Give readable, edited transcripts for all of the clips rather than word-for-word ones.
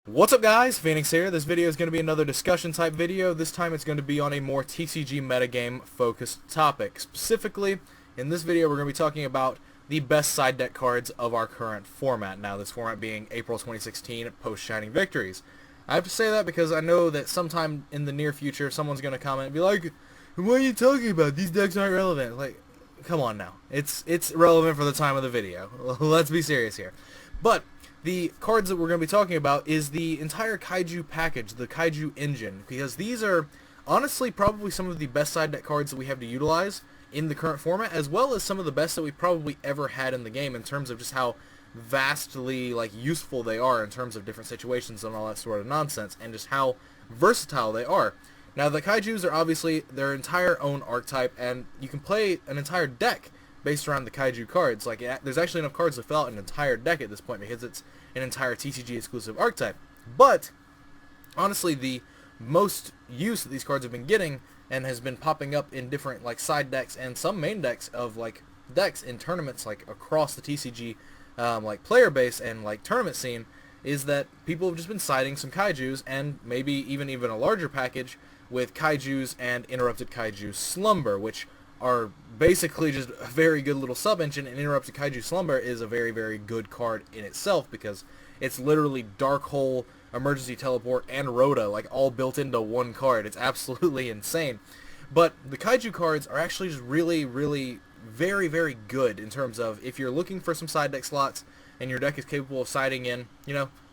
What's up guys, Phoenix here. This video is going to be another discussion type video. This time it's going to be on a more TCG metagame focused topic. Specifically, in this video we're going to be talking about the best side deck cards of our current format. Now this format being April 2016 post Shining Victories. I have to say that because I know that sometime in the near future someone's going to comment and be like, what are you talking about? These decks aren't relevant. Like, come on now. It's relevant for the time of the video. Let's be serious here. But the cards that we're going to be talking about is the entire Kaiju package, the Kaiju engine, because these are honestly probably some of the best side deck cards that we have to utilize in the current format, as well as some of the best that we probably ever had in the game in terms of just how vastly useful they are in terms of different situations and all that sort of nonsense, and just how versatile they are. Now the Kaijus are obviously their entire own archetype, and you can play an entire deck based around the Kaiju cards. There's actually enough cards to fill out an entire deck at this point because it's an entire TCG exclusive archetype. But honestly, the most use that these cards have been getting and has been popping up in different side decks and some main decks of decks in tournaments across the TCG player base and tournament scene is that people have just been siding some Kaijus, and maybe even a larger package with Kaijus and Interrupted Kaiju Slumber, which are basically just a very good little sub-engine, and Interrupted Kaiju Slumber is a very, very good card in itself because it's literally Dark Hole, Emergency Teleport, and Rhoda, all built into one card. It's absolutely insane. But the Kaiju cards are actually just really, really very, very good in terms of if you're looking for some side deck slots and your deck is capable of siding in,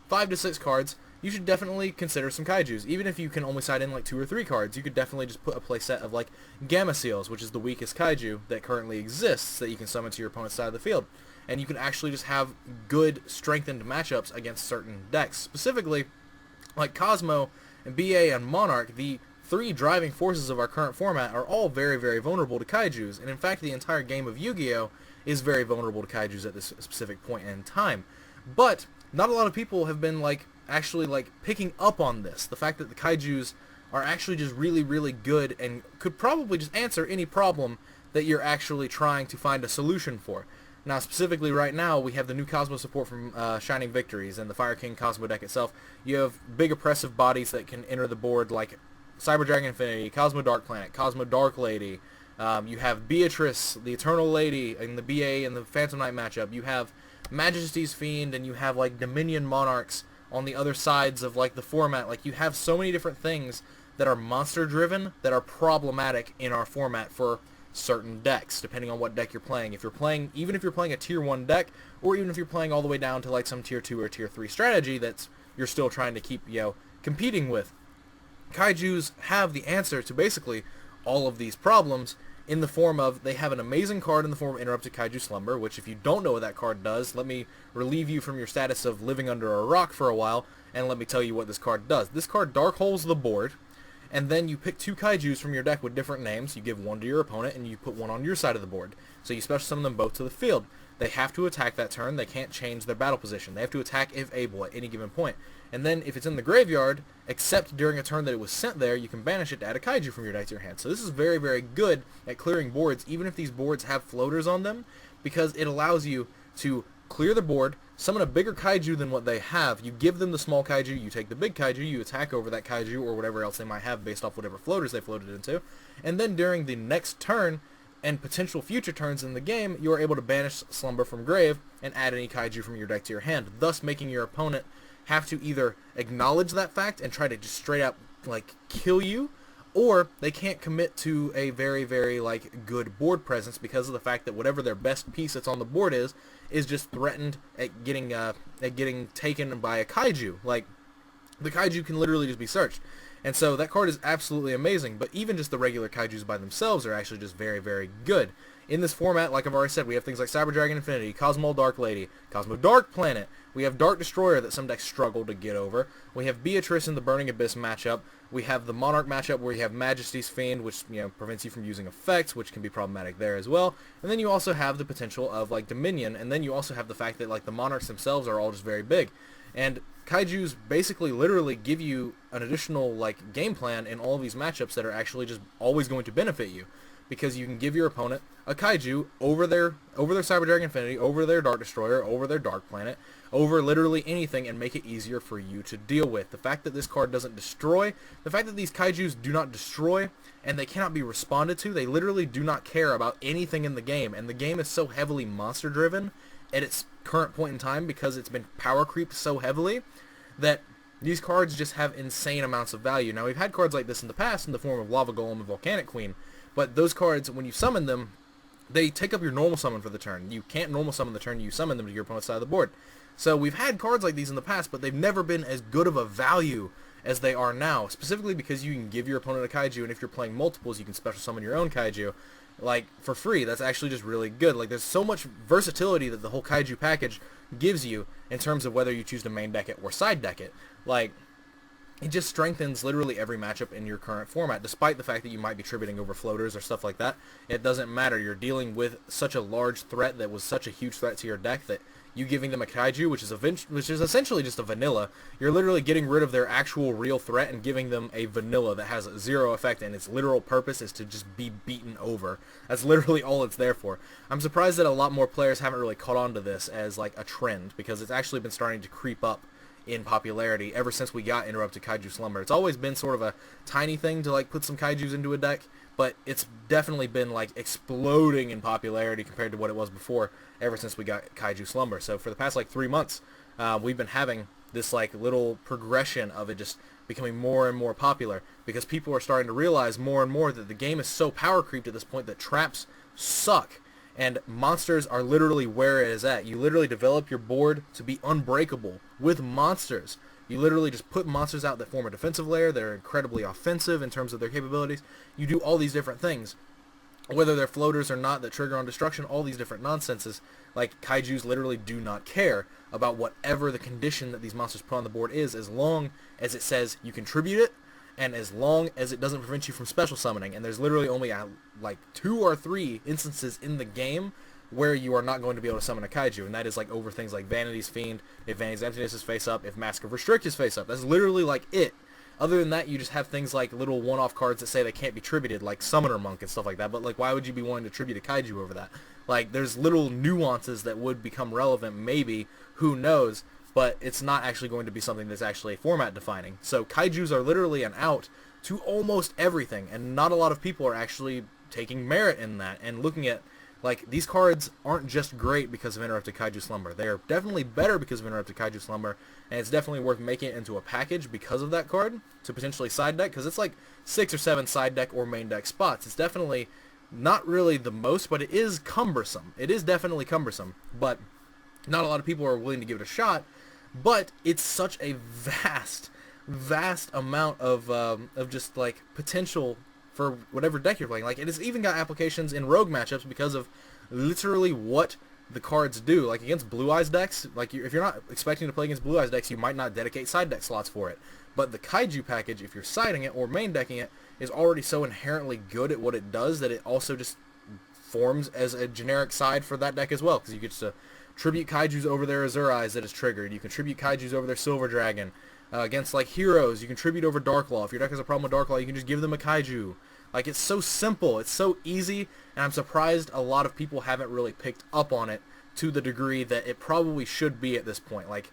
5 to 6 cards, you should definitely consider some Kaijus. Even if you can only side in 2 or 3 cards, you could definitely just put a playset of Gamma Seals, which is the weakest Kaiju that currently exists that you can summon to your opponent's side of the field. And you can actually just have good strengthened matchups against certain decks. Specifically, Cosmo and BA and Monarch, the 3 driving forces of our current format, are all very, very vulnerable to Kaijus. And in fact, the entire game of Yu-Gi-Oh! Is very vulnerable to Kaijus at this specific point in time. But not a lot of people have been actually picking up on this. The fact that the Kaijus are actually just really, really good and could probably just answer any problem that you're actually trying to find a solution for. Now, specifically right now, we have the new Cosmo support from Shining Victories and the Fire King Cosmo deck itself. You have big oppressive bodies that can enter the board like Cyber Dragon Infinity, Cosmo Dark Planet, Cosmo Dark Lady. You have Beatrice, the Eternal Lady, in the BA and the Phantom Knight matchup. You have Majesty's Fiend, and you have Dominion Monarchs on the other sides of the format. You have so many different things that are monster driven that are problematic in our format for certain decks, depending on what deck you're playing. Even if you're playing a tier 1 deck, or even if you're playing all the way down to some tier 2 or tier 3 strategy that's you're still trying to keep competing with, Kaijus have the answer to basically all of these problems in the form of, they have an amazing card in the form of Interrupted Kaiju Slumber, which if you don't know what that card does, let me relieve you from your status of living under a rock for a while, and let me tell you what this card does. This card dark holes the board, and then you pick 2 Kaijus from your deck with different names, you give one to your opponent, and you put one on your side of the board. So you special summon them both to the field. They have to attack that turn, they can't change their battle position. They have to attack if able at any given point. And then if it's in the graveyard, except during a turn that it was sent there, you can banish it to add a Kaiju from your deck to your hand. So this is very, very good at clearing boards, even if these boards have floaters on them, because it allows you to clear the board, summon a bigger Kaiju than what they have, you give them the small Kaiju, you take the big Kaiju, you attack over that Kaiju or whatever else they might have based off whatever floaters they floated into, and then during the next turn and potential future turns in the game, you are able to banish Slumber from grave and add any Kaiju from your deck to your hand, thus making your opponent have to either acknowledge that fact and try to just straight up kill you, or they can't commit to a very, very good board presence because of the fact that whatever their best piece that's on the board is just threatened at getting taken by a Kaiju. The Kaiju can literally just be searched. And so that card is absolutely amazing, but even just the regular Kaijus by themselves are actually just very, very good. In this format, like I've already said, we have things like Cyber Dragon Infinity, Cosmo Dark Lady, Cosmo Dark Planet. We have Dark Destroyer that some decks struggle to get over. We have Beatrice in the Burning Abyss matchup. We have the Monarch matchup where you have Majesty's Fiend, which prevents you from using effects, which can be problematic there as well. And then you also have the potential of Dominion, and then you also have the fact that the Monarchs themselves are all just very big. And Kaijus basically literally give you an additional game plan in all of these matchups that are actually just always going to benefit you. because you can give your opponent a kaiju over their Cyber Dragon Infinity, over their Dark Destroyer, over their Dark Planet, over literally anything, and make it easier for you to deal with. The fact that this card doesn't destroy, the fact that these kaijus do not destroy, and they cannot be responded to, they literally do not care about anything in the game, and the game is so heavily monster driven at its current point in time because it's been power creeped so heavily that these cards just have insane amounts of value. Now, we've had cards like this in the past in the form of Lava Golem and Volcanic Queen, but those cards, when you summon them, they take up your normal summon for the turn. You can't normal summon the turn you summon them to your opponent's side of the board. So we've had cards like these in the past, but they've never been as good of a value as they are now, specifically because you can give your opponent a kaiju, and if you're playing multiples, you can special summon your own kaiju, like, for free. That's actually just really good. Like, there's so much versatility that the whole kaiju package gives you in terms of whether you choose to main deck it or side deck it. Like, it just strengthens literally every matchup in your current format, despite the fact that you might be tributing over floaters or stuff like that. It doesn't matter. You're dealing with such a large threat that was such a huge threat to your deck that you giving them a kaiju, which is essentially just a vanilla, you're literally getting rid of their actual real threat and giving them a vanilla that has zero effect, and its literal purpose is to just be beaten over. That's literally all it's there for. I'm surprised that a lot more players haven't really caught on to this as like a trend, because it's actually been starting to creep up in popularity ever since we got Interrupted Kaiju Slumber. It's always been sort of a tiny thing to like put some kaijus into a deck, but it's definitely been like exploding in popularity compared to what it was before ever since we got Kaiju Slumber. So for the past like 3 months, we've been having this like little progression of it just becoming more and more popular, because people are starting to realize more and more that the game is so power creeped at this point that traps suck. And monsters are literally where it is at. You literally develop your board to be unbreakable with monsters. You literally just put monsters out that form a defensive layer. They're incredibly offensive in terms of their capabilities. You do all these different things, whether they're floaters or not, that trigger on destruction, all these different nonsenses. Like, kaijus literally do not care about whatever the condition that these monsters put on the board is, as long as it says you contribute it, and as long as it doesn't prevent you from special summoning. And there's literally only like 2 or 3 instances in the game where you are not going to be able to summon a kaiju, and that is like over things like Vanity's Fiend, if Vanity's Emptiness is face up, if Mask of Restrict is face up. That's literally like it. Other than that, you just have things like little one-off cards that say they can't be tributed, like Summoner Monk and stuff like that. But like, why would you be wanting to tribute a kaiju over that? Like, there's little nuances that would become relevant, maybe, who knows, but it's not actually going to be something that's actually format defining. So kaijus are literally an out to almost everything, and not a lot of people are actually taking merit in that and looking at, like, these cards aren't just great because of Interrupted Kaiju Slumber. They are definitely better because of Interrupted Kaiju Slumber, and it's definitely worth making it into a package because of that card to potentially side deck, because it's like 6 or 7 side deck or main deck spots. It's definitely not really the most, but it is cumbersome. It is definitely cumbersome, but not a lot of people are willing to give it a shot. But it's such a vast amount of just like potential for whatever deck you're playing. Like, it has even got applications in rogue matchups because of literally what the cards do. Like, against Blue Eyes decks, like, if you're not expecting to play against Blue Eyes decks, you might not dedicate side deck slots for it. But the kaiju package, if you're siding it or main decking it, is already so inherently good at what it does that it also just forms as a generic side for that deck as well, because you get to tribute kaijus over their Azure Eyes that is triggered. You can tribute kaijus over their Silver Dragon. Against, like, heroes, you can tribute over Darklaw. If your deck has a problem with Darklaw, you can just give them a kaiju. Like, it's so simple. It's so easy, and I'm surprised a lot of people haven't really picked up on it to the degree that it probably should be at this point. Like,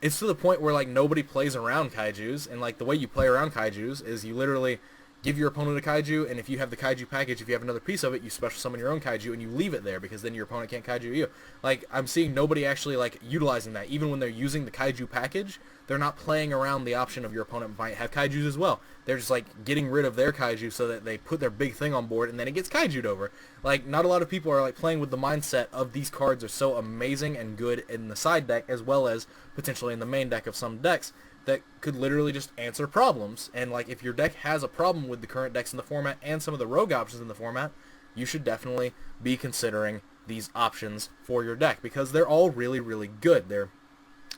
it's to the point where, like, nobody plays around kaijus, and, like, the way you play around kaijus is you literally give your opponent a kaiju, and if you have the kaiju package, if you have another piece of it, you special summon your own kaiju, and you leave it there, because then your opponent can't kaiju you. Like, I'm seeing nobody actually, like, utilizing that. Even when they're using the kaiju package, they're not playing around the option of your opponent might have kaijus as well. They're just, like, getting rid of their kaiju so that they put their big thing on board, and then it gets kaiju'd over. Like, not a lot of people are, like, playing with the mindset of these cards are so amazing and good in the side deck, as well as potentially in the main deck of some decks, that could literally just answer problems. And, like, if your deck has a problem with the current decks in the format and some of the rogue options in the format, you should definitely be considering these options for your deck, because they're all really, really good. They're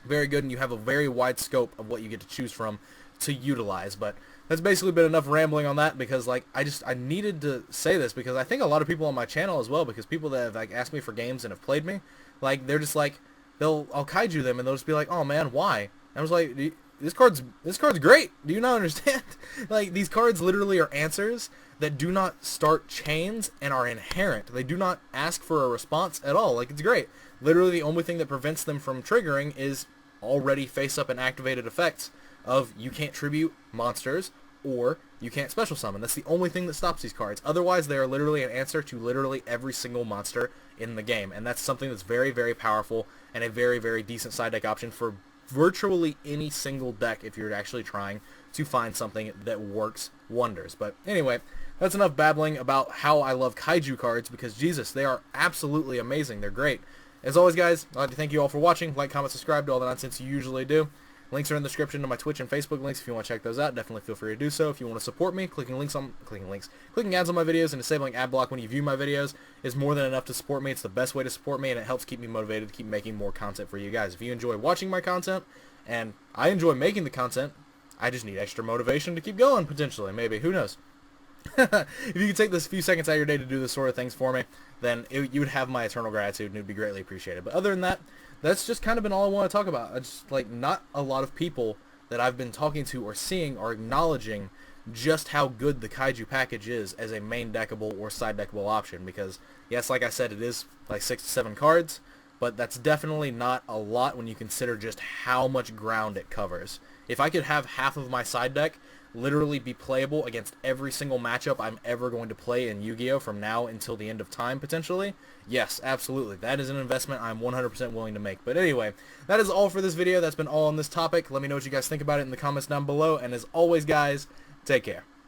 very good, and you have a very wide scope of what you get to choose from to utilize. But that's basically been enough rambling on that, because, like, I needed to say this, because I think a lot of people on my channel as well, because people that have, like, asked me for games and have played me, like, they're just like, I'll kaiju them, and they'll just be like, oh man, why? And I was like, this card's great. Do you not understand? Like, these cards literally are answers that do not start chains and are inherent. They do not ask for a response at all. Like, it's great. Literally the only thing that prevents them from triggering is already face-up and activated effects of you can't tribute monsters or you can't special summon. That's the only thing that stops these cards. Otherwise, they are literally an answer to literally every single monster in the game. And that's something that's very, very powerful and a very, very decent side deck option for virtually any single deck if you're actually trying to find something that works wonders. But anyway, that's enough babbling about how I love kaiju cards, because Jesus, they are absolutely amazing. They're great. As always, guys, I'd like to thank you all for watching. Like, comment, subscribe to all the nonsense you usually do. Links are in the description to my Twitch and Facebook links if you want to check those out. Definitely feel free to do so. If you want to support me, clicking ads on my videos and disabling ad block when you view my videos is more than enough to support me. It's the best way to support me, and it helps keep me motivated to keep making more content for you guys. If you enjoy watching my content, and I enjoy making the content, I just need extra motivation to keep going, potentially, maybe. Who knows? If you could take this few seconds out of your day to do this sort of things for me, then you would have my eternal gratitude, and it would be greatly appreciated. But other than that, that's just kind of been all I want to talk about. Just, like, not a lot of people that I've been talking to or seeing are acknowledging just how good the kaiju package is as a main deckable or side deckable option. Because, yes, like I said, it is like 6 to 7 cards, but that's definitely not a lot when you consider just how much ground it covers. If I could have half of my side deck literally be playable against every single matchup I'm ever going to play in Yu-Gi-Oh! From now until the end of time, potentially, yes, absolutely. That is an investment I'm 100% willing to make. But anyway, that is all for this video. That's been all on this topic. Let me know what you guys think about it in the comments down below. And as always, guys, take care.